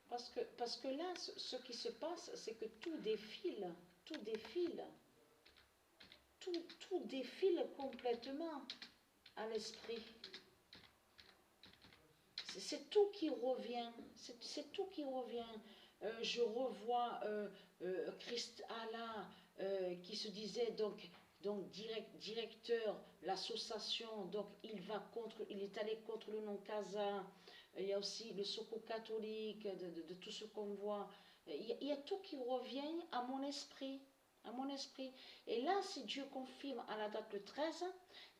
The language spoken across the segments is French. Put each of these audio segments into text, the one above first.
Parce que là, ce qui se passe, c'est que tout défile, tout défile, tout défile complètement à l'esprit. C'est tout qui revient, c'est tout qui revient. Je revois Christ Allah qui se disait donc directeur, l'association, donc il est allé contre le non-Casa. Il y a aussi le Soko catholique, de tout ce qu'on voit. Il y a tout qui revient à mon esprit. À mon esprit. Et là, si Dieu confirme à la date le 13,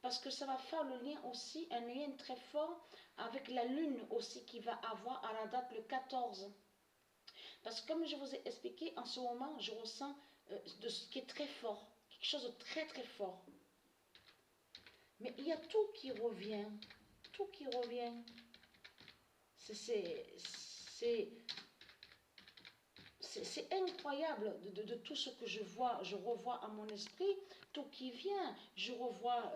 parce que ça va faire le lien aussi, un lien très fort avec la lune aussi qui va avoir à la date le 14. Parce que comme je vous ai expliqué, en ce moment, je ressens de ce qui est très fort, quelque chose de très très fort. Mais il y a tout qui revient, tout qui revient. C'est incroyable de tout ce que je vois, je revois à mon esprit, tout qui vient. Je revois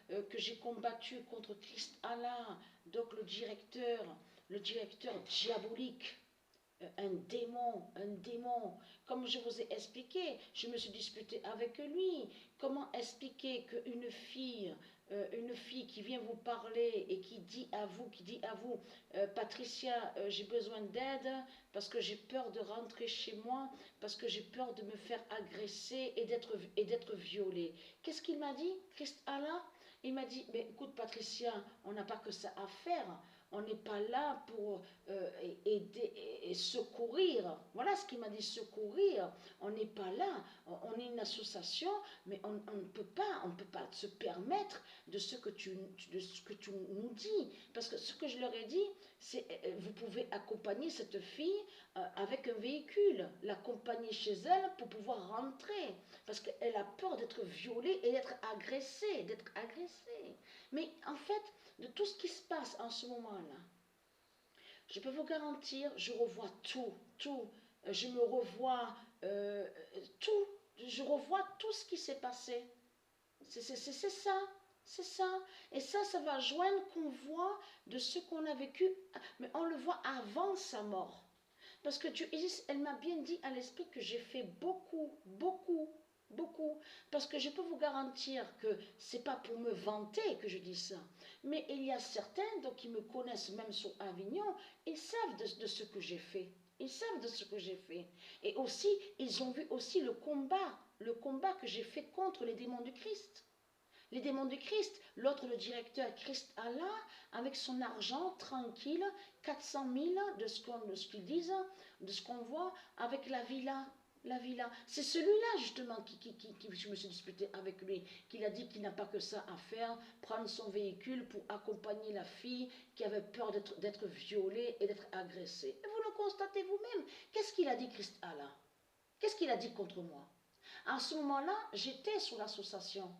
que j'ai combattu contre Christ Allah, donc le directeur diabolique. Un démon. Comme je vous ai expliqué, je me suis disputée avec lui. Comment expliquer qu'une fille, qui vient vous parler et qui dit à vous, Patricia, j'ai besoin d'aide parce que j'ai peur de rentrer chez moi, parce que j'ai peur de me faire agresser et d'être violée. Qu'est-ce qu'il m'a dit, Christ Allah? Il m'a dit, mais écoute Patricia, on n'a pas que ça à faire. On n'est pas là pour aider et secourir. Voilà ce qu'il m'a dit, secourir. On n'est pas là. On est une association, mais on ne peut pas se permettre de ce que tu nous dis. Parce que ce que je leur ai dit, c'est vous pouvez accompagner cette fille avec un véhicule, l'accompagner chez elle pour pouvoir rentrer. Parce qu'elle a peur d'être violée et d'être agressée. Mais en fait, de tout ce qui se passe en ce moment-là, je peux vous garantir, je revois tout. Je me revois tout. Je revois tout ce qui s'est passé. C'est ça. Et ça va joindre qu'on voit de ce qu'on a vécu, mais on le voit avant sa mort. Parce que Dieu, elle m'a bien dit à l'esprit que j'ai fait beaucoup. Parce que je peux vous garantir que c'est pas pour me vanter que je dis ça. Mais il y a certains donc, qui me connaissent même sur Avignon, ils savent de ce que j'ai fait. Ils savent de ce que j'ai fait. Et aussi, ils ont vu aussi le combat que j'ai fait contre les démons du Christ. Les démons du Christ, l'autre, le directeur Christ Allah, avec son argent tranquille, 400 000 de ce qu'ils disent, de ce qu'on voit, avec la villa. C'est celui-là justement qui je me suis disputé avec lui, qu'il a dit qu'il n'a pas que ça à faire, prendre son véhicule pour accompagner la fille qui avait peur d'être violée et d'être agressée. Et vous le constatez vous-même. Qu'est-ce qu'il a dit Christ Allah? Qu'est-ce qu'il a dit contre moi? À ce moment-là, j'étais sous l'association.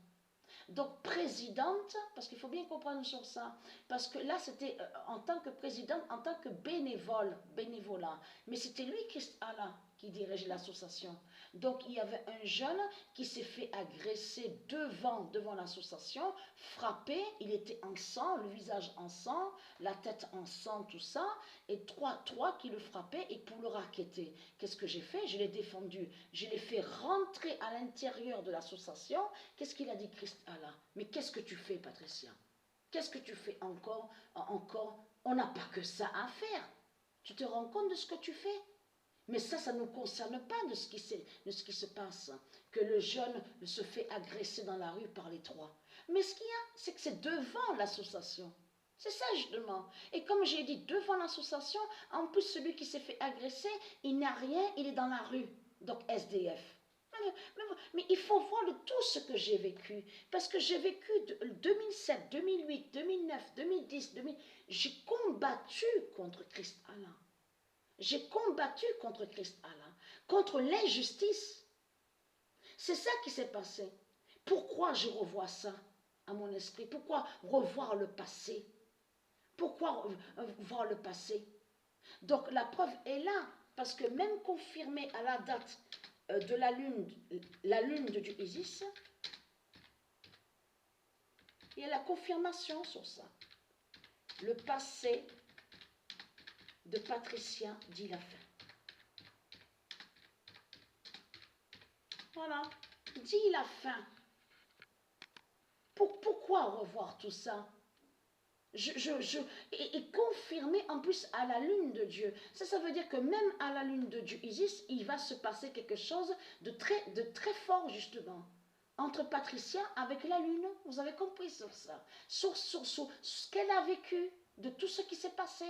Donc présidente, parce qu'il faut bien comprendre sur ça, parce que là c'était en tant que présidente, en tant que bénévolat, mais c'était lui, Christ Allah, qui dirigeait l'association. Donc il y avait un jeune qui s'est fait agresser devant l'association, frappé, il était en sang, le visage en sang, la tête en sang, tout ça, et trois qui le frappaient et pour le racketter. Qu'est-ce que j'ai fait? Je l'ai défendu, je l'ai fait rentrer à l'intérieur de l'association. Qu'est-ce qu'il a dit Christ Allah? Mais qu'est-ce que tu fais, Patricia? Qu'est-ce que tu fais encore? On n'a pas que ça à faire. Tu te rends compte de ce que tu fais? Mais ça ne nous concerne pas de ce qui se passe. Que le jeune se fait agresser dans la rue par les trois. Mais ce qu'il y a, c'est que c'est devant l'association. C'est ça justement. Et comme j'ai dit, devant l'association, en plus celui qui s'est fait agresser, il n'a rien, il est dans la rue. Donc SDF. Mais il faut voir tout ce que j'ai vécu. Parce que j'ai vécu 2007, 2008, 2009, 2010, 2000. J'ai combattu contre Christ Allah. J'ai combattu contre Christ Allah, contre l'injustice. C'est ça qui s'est passé. Pourquoi je revois ça à mon esprit? Pourquoi revoir le passé? Pourquoi voir le passé? Donc la preuve est là, parce que même confirmé à la date de la lune de Dieu Isis, il y a la confirmation sur ça. Le passé de Patricia dit la fin. Voilà, dit la fin. Pourquoi revoir tout ça? Et confirmer en plus à la lune de Dieu. Ça veut dire que même à la lune de Dieu, Isis, il va se passer quelque chose de très fort justement. Entre Patricia avec la lune, vous avez compris sur ça. Sur ce qu'elle a vécu, de tout ce qui s'est passé.